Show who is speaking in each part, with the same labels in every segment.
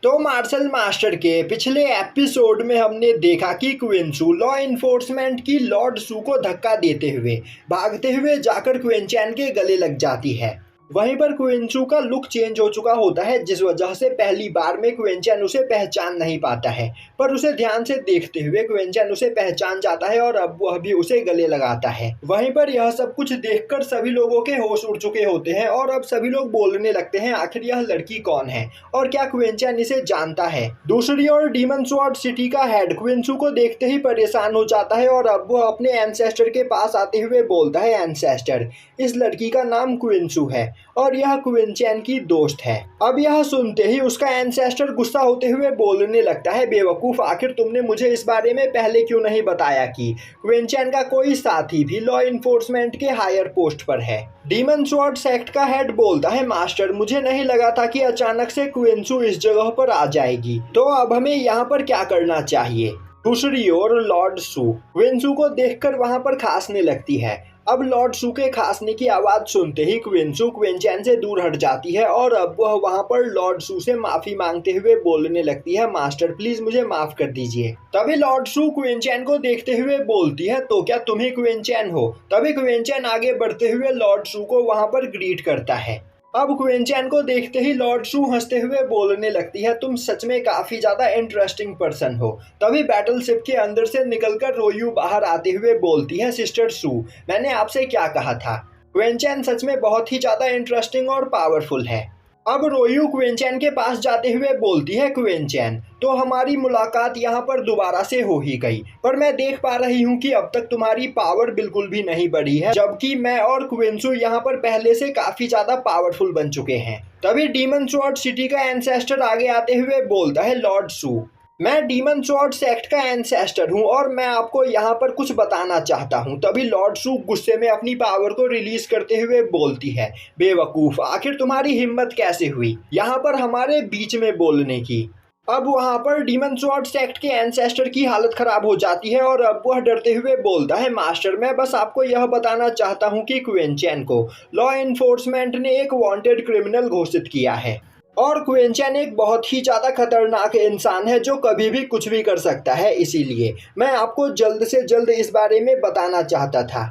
Speaker 1: तो martial master के पिछले एपिसोड में हमने देखा कि क्विंचू लॉ इन्फोर्समेंट की लॉर्ड सू को धक्का देते हुए भागते हुए जाकर क्विंचैन के गले लग जाती है। वहीं पर क्विंचू का लुक चेंज हो चुका होता है, जिस वजह से पहली बार में क्विंचैन उसे पहचान नहीं पाता है, पर उसे ध्यान से देखते हुए क्विंचैन उसे पहचान जाता है और अब वह भी उसे गले लगाता है। वहीं पर यह सब कुछ देखकर सभी लोगों के होश उड़ चुके होते हैं और अब सभी लोग बोलने लगते हैं आखिर यह लड़की कौन है और क्या क्विंचैन इसे जानता है। दूसरी ओर डीमन स्वॉर्ड सिटी का हेड क्विंचू को देखते ही परेशान हो जाता है और अब वह अपने एंसेस्टर के पास आते हुए बोलता है, एंसेस्टर, इस लड़की का नाम क्विंचू है और यह क्विंचैन की दोस्त है। अब यह सुनते ही उसका एंसेस्टर गुस्सा होते हुए बोलने लगता है, बेवकूफ, आखिर तुमने मुझे इस बारे में पहले क्यों नहीं बताया कि क्विंचैन का कोई साथी भी लॉ इन्फोर्समेंट के हायर पोस्ट पर है। डीमन स्वॉर्ड सेक्ट का हेड बोलता है, मास्टर, मुझे नहीं लगा था कि अचानक से क्विंचू इस जगह पर आ जाएगी, तो अब हमें यहाँ पर क्या करना चाहिए। दूसरी ओर लॉर्ड सू क्विंचू को देखकर वहां पर खांसने लगती है। अब लॉर्ड सू के खांसने की आवाज सुनते ही क्विंचू क्विंचैन से दूर हट जाती है और अब वह वहां पर लॉर्ड सू से माफी मांगते हुए बोलने लगती है, मास्टर, प्लीज मुझे माफ कर दीजिए। तभी लॉर्ड सू क्विंचैन को देखते हुए बोलती है, तो क्या तुम ही क्विंचैन हो। तभी क्विंचैन आगे बढ़ते हुए लॉर्ड सू को वहां पर ग्रीट करता है। अब क्विंचैन को देखते ही लॉर्ड सू हंसते हुए बोलने लगती है, तुम सच में काफी ज्यादा इंटरेस्टिंग पर्सन हो। तभी बैटलशिप के अंदर से निकलकर रोयू बाहर आते हुए बोलती है, सिस्टर सू, मैंने आपसे क्या कहा था, क्विंचैन सच में बहुत ही ज्यादा इंटरेस्टिंग और पावरफुल है। अब रोयू क्विंचैन के पास जाते हुए बोलती है, क्विंचैन, तो हमारी मुलाकात यहाँ पर दोबारा से हो ही गई, पर मैं देख पा रही हूँ कि अब तक तुम्हारी पावर बिल्कुल भी नहीं बढ़ी है, जबकि मैं और क्विंचू यहाँ पर पहले से काफी ज्यादा पावरफुल बन चुके हैं। तभी डीमन स्वॉर्ड सिटी का एंसेस्टर आगे आते हुए बोलता है, लॉर्ड सू, मैं डीमन स्वॉर्ड सेक्ट का एंसेस्टर हूँ और मैं आपको यहाँ पर कुछ बताना चाहता हूँ। तभी लॉर्ड सू गुस्से में अपनी पावर को रिलीज करते हुए बोलती है, बेवकूफ, आखिर तुम्हारी हिम्मत कैसे हुई यहाँ पर हमारे बीच में बोलने की। अब वहाँ पर डीमन स्वॉर्ड सेक्ट के एंसेस्टर की हालत खराब हो जाती है और अब वह डरते हुए बोलता है, मास्टर, मैं बस आपको यह बताना चाहता हूँ कि क्विंचैन को लॉ इन्फोर्समेंट ने एक वांटेड क्रिमिनल घोषित किया है और क्विंचैन एक बहुत ही ज़्यादा खतरनाक इंसान है जो कभी भी कुछ भी कर सकता है, इसीलिए मैं आपको जल्द से जल्द इस बारे में बताना चाहता था।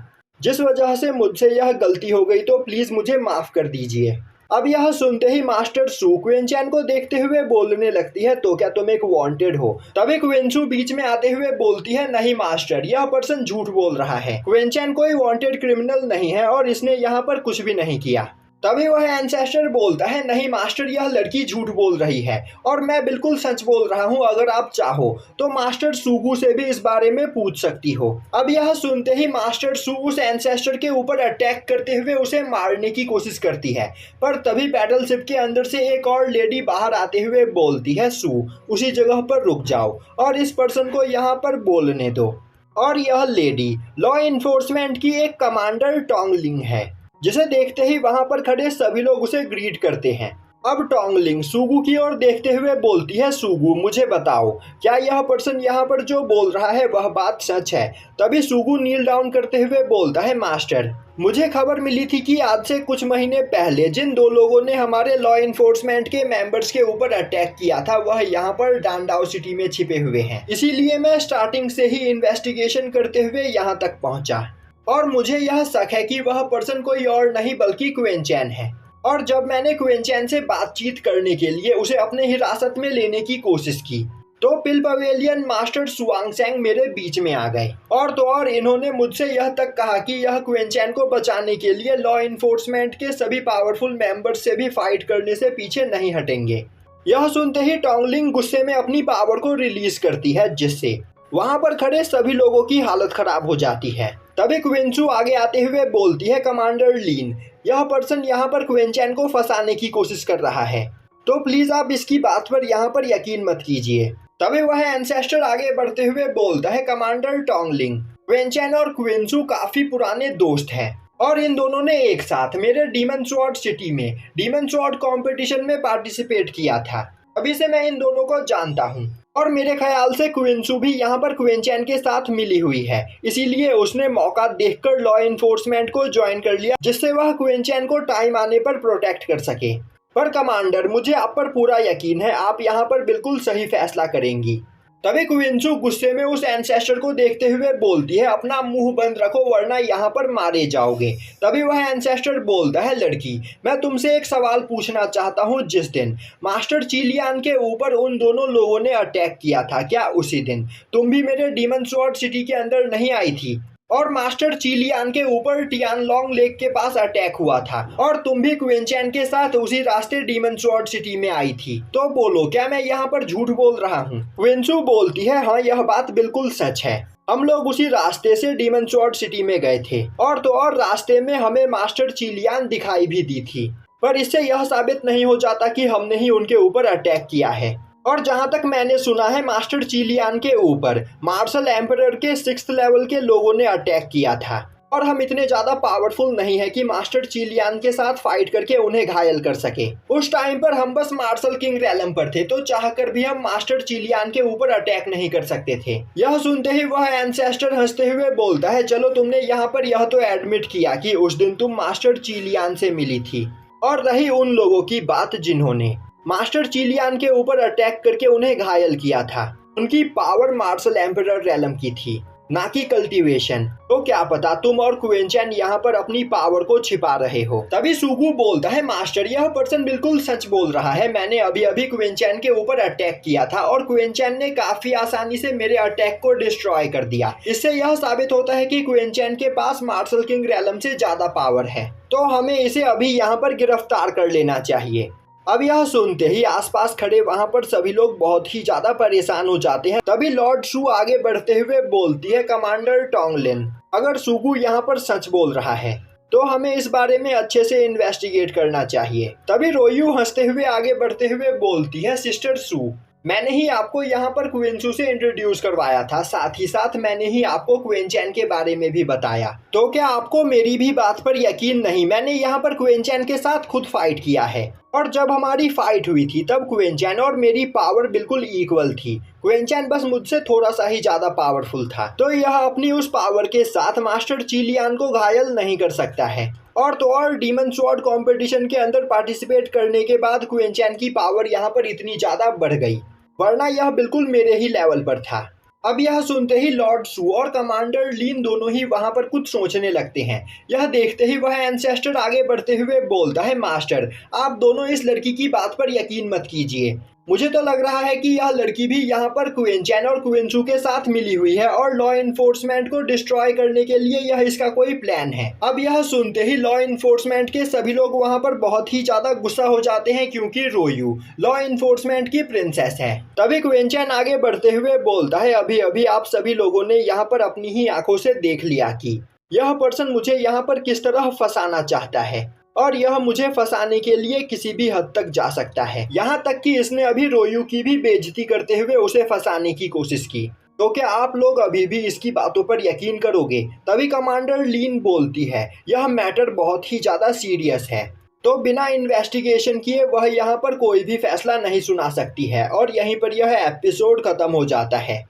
Speaker 1: जिस वजह से मुझसे यह गलती हो गई, तो प्लीज़ मुझे माफ़ कर दीजिए। अब यह सुनते ही मास्टर सू क्विंचैन को देखते हुए बोलने लगती है, तो क्या तुम एक वांटेड हो। तभी क्विंचू बीच में आते हुए बोलती है, नहीं मास्टर, यह पर्सन झूठ बोल रहा है, क्विंचैन कोई वांटेड क्रिमिनल नहीं है और इसने यहाँ पर कुछ भी नहीं किया। तभी वह एंसेस्टर बोलता है, नहीं मास्टर, यह लड़की झूठ बोल रही है और मैं बिल्कुल सच बोल रहा हूँ, अगर आप चाहो तो मास्टर सूगू से भी इस बारे में पूछ सकती हो। अब यह सुनते ही मास्टर सू उस एंसेस्टर के ऊपर अटैक करते हुए उसे मारने की कोशिश करती है, पर तभी बैटलशिप के अंदर से एक और लेडी बाहर आते हुए बोलती है, सू, उसी जगह पर रुक जाओ और इस पर्सन को यहाँ पर बोलने दो। और यह लेडी लॉ इन्फोर्समेंट की एक कमांडर टोंगलिंग है, जिसे देखते ही वहां पर खड़े सभी लोग उसे ग्रीट करते हैं। अब टोंगलिंग सूगू की ओर देखते हुए बोलती है, सूगू, मुझे बताओ, क्या यह पर्सन यहाँ पर जो बोल रहा है वह बात सच है। तभी सूगू नील डाउन करते हुए बोलता है, मास्टर, मुझे खबर मिली थी कि आज से कुछ महीने पहले जिन दो लोगों ने हमारे लॉ इन्फोर्समेंट के मेंबर्स के ऊपर अटैक किया था वह यहाँ पर डांडाओ सिटी में छिपे हुए हैं, इसीलिए मैं स्टार्टिंग से ही इन्वेस्टिगेशन करते हुए यहाँ तक पहुँचा और मुझे यह शक है कि वह पर्सन कोई और नहीं बल्कि क्विंचैन है। और जब मैंने क्विंचैन से बातचीत करने के लिए उसे अपने हिरासत में लेने की कोशिश की, तो पिल पवेलियन मास्टर सुआंगसेंग मेरे बीच में आ गए और तो और इन्होंने मुझसे यह तक कहा कि यह क्विंचैन को बचाने के लिए लॉ इन्फोर्समेंट के सभी पावरफुल मेंबर्स से भी फाइट करने से पीछे नहीं हटेंगे। यह सुनते ही टोंगलिंग गुस्से में अपनी पावर को रिलीज करती है, जिससे वहां पर खड़े सभी लोगों की हालत खराब हो जाती है। तभी क्विंचू आगे आते हुए बोलती है, कमांडर लीन, यह पर्सन यहाँ पर क्विंचैन को फंसाने की कोशिश कर रहा है, तो प्लीज आप इसकी बात पर यहाँ पर यकीन मत कीजिए। तभी वह एंसेस्टर आगे बढ़ते हुए बोलता है, कमांडर टोंगलिंग, क्विंचैन और क्विंचू काफी पुराने दोस्त हैं और इन दोनों ने एक साथ मेरे डीमन स्वॉर्ड सिटी में डीमन स्वॉर्ड कॉम्पिटिशन में पार्टिसिपेट किया था, अभी से मैं इन दोनों को जानता हूँ और मेरे ख्याल से क्विंचू भी यहाँ पर क्विंचैन के साथ मिली हुई है, इसीलिए उसने मौका देखकर लॉ इन्फोर्समेंट को ज्वाइन कर लिया, जिससे वह क्विंचैन को टाइम आने पर प्रोटेक्ट कर सके। पर कमांडर, मुझे आप पर पूरा यकीन है, आप यहाँ पर बिल्कुल सही फैसला करेंगी। तभी क्विंसू गुस्से में उस एंसेस्टर को देखते हुए बोलती है, अपना मुंह बंद रखो वरना यहाँ पर मारे जाओगे। तभी वह एंसेस्टर बोलता है, लड़की, मैं तुमसे एक सवाल पूछना चाहता हूँ। जिस दिन मास्टर चिलियन के ऊपर उन दोनों लोगों ने अटैक किया था, क्या उसी दिन तुम भी मेरे डीमन स्वॉर्ड सिटी के अंदर नहीं आई थी? और मास्टर चिलियन के ऊपर टियानलोंग लेक के पास अटैक हुआ था और तुम भी क्विंचैन के साथ उसी रास्ते डीमन स्वॉर्ड सिटी में आई थी। तो बोलो, क्या मैं यहाँ पर झूठ बोल रहा हूँ? क्विंसू बोलती है, हाँ, यह बात बिल्कुल सच है। हम लोग उसी रास्ते से डीमन स्वॉर्ड सिटी में गए थे और तो और रास्ते में हमें मास्टर चिलियन दिखाई भी दी थी, पर इससे यह साबित नहीं हो जाता कि हमने ही उनके ऊपर अटैक किया है। और जहाँ तक मैंने सुना है, मास्टर चिलियन के ऊपर मार्शल एम्परर के 6th लेवल के लोगों ने अटैक किया था और हम इतने ज़्यादा पावरफुल नहीं है कि मास्टर चिलियन के साथ फाइट करके उन्हें घायल कर सके। उस टाइम पर हम बस मार्शल किंग रैलम पर थे, तो चाहकर भी हम मास्टर चिलियन के ऊपर अटैक नहीं कर सकते थे। यह सुनते ही वह एंसेस्टर हंसते हुए बोलता है, चलो तुमने यहाँ पर यह तो एडमिट किया कि उस दिन तुम मास्टर चिलियन से मिली थी। और रही उन लोगों की बात जिन्होंने मास्टर चिलियन के ऊपर अटैक करके उन्हें घायल किया था, उनकी पावर मार्शल एम्परर रैलम की थी, ना कि कल्टीवेशन। तो क्या पता तुम और क्विंचैन यहाँ पर अपनी पावर को छिपा रहे हो। तभी सुगु बोलता है, मास्टर, यह पर्सन बिल्कुल सच बोल रहा है। मैंने अभी अभी क्विंचैन के ऊपर अटैक किया था और क्विंचैन ने काफी आसानी से मेरे अटैक को डिस्ट्रॉय कर दिया। इससे यह साबित होता है कि क्विंचैन के पास मार्शल किंग रैलम से ज्यादा पावर है, तो हमें इसे अभी यहाँ पर गिरफ्तार कर लेना चाहिए। अब यह सुनते ही आसपास खड़े वहां पर सभी लोग बहुत ही ज्यादा परेशान हो जाते हैं। तभी लॉर्ड शू आगे बढ़ते हुए बोलती है, कमांडर टोंगलिन, अगर सुगु यहाँ पर सच बोल रहा है तो हमें इस बारे में अच्छे से इन्वेस्टिगेट करना चाहिए। तभी रोयू हंसते हुए आगे बढ़ते हुए बोलती है, सिस्टर सू, मैंने ही आपको यहाँ पर क्विंसू से इंट्रोड्यूस करवाया था, साथ ही साथ मैंने ही आपको क्विंचैन के बारे में भी बताया। तो क्या आपको मेरी भी बात पर यकीन नहीं? मैंने यहाँ पर क्विंचैन के साथ खुद फाइट किया है और जब हमारी फाइट हुई थी तब क्विंचैन और मेरी पावर बिल्कुल इक्वल थी। क्विंचैन बस मुझसे थोड़ा सा ही ज्यादा पावरफुल था, तो यह अपनी उस पावर के साथ मास्टर चिलियन को घायल नहीं कर सकता है। और तो और डीमन स्वॉर्ड कंपटीशन के अंदर पार्टिसिपेट करने के बाद क्विंचैन की पावर यहाँ पर इतनी ज्यादा बढ़ गई, वरना यह बिल्कुल मेरे ही लेवल पर था। अब यह सुनते ही लॉर्ड सू और कमांडर लीन दोनों ही वहां पर कुछ सोचने लगते हैं। यह देखते ही वह एंसेस्टर आगे बढ़ते हुए बोलता है, मास्टर, आप दोनों इस लड़की की बात पर यकीन मत कीजिए। मुझे तो लग रहा है कि यह लड़की भी यहाँ पर क्विंचैन और क्विंसू के साथ मिली हुई है और लॉ इन्फोर्समेंट को डिस्ट्रॉय करने के लिए यह इसका कोई प्लान है। अब यह सुनते ही लॉ इन्फोर्समेंट के सभी लोग वहाँ पर बहुत ही ज्यादा गुस्सा हो जाते हैं, क्योंकि रोयू लॉ इन्फोर्समेंट की प्रिंसेस है। तभी क्विंचैन आगे बढ़ते हुए बोलता है, अभी अभी आप सभी लोगों ने यहाँ पर अपनी ही आंखों से देख लिया कि यह पर्सन मुझे यहाँ पर किस तरह फंसाना चाहता है और यह मुझे फंसाने के लिए किसी भी हद तक जा सकता है। यहाँ तक कि इसने अभी रोयू की भी बेइज्जती करते हुए उसे फंसाने की कोशिश की। तो क्या आप लोग अभी भी इसकी बातों पर यकीन करोगे? तभी कमांडर लीन बोलती है, यह मैटर बहुत ही ज्यादा सीरियस है, तो बिना इन्वेस्टिगेशन किए वह यहाँ पर कोई भी फैसला नहीं सुना सकती है। और यहीं पर यह एपिसोड खत्म हो जाता है।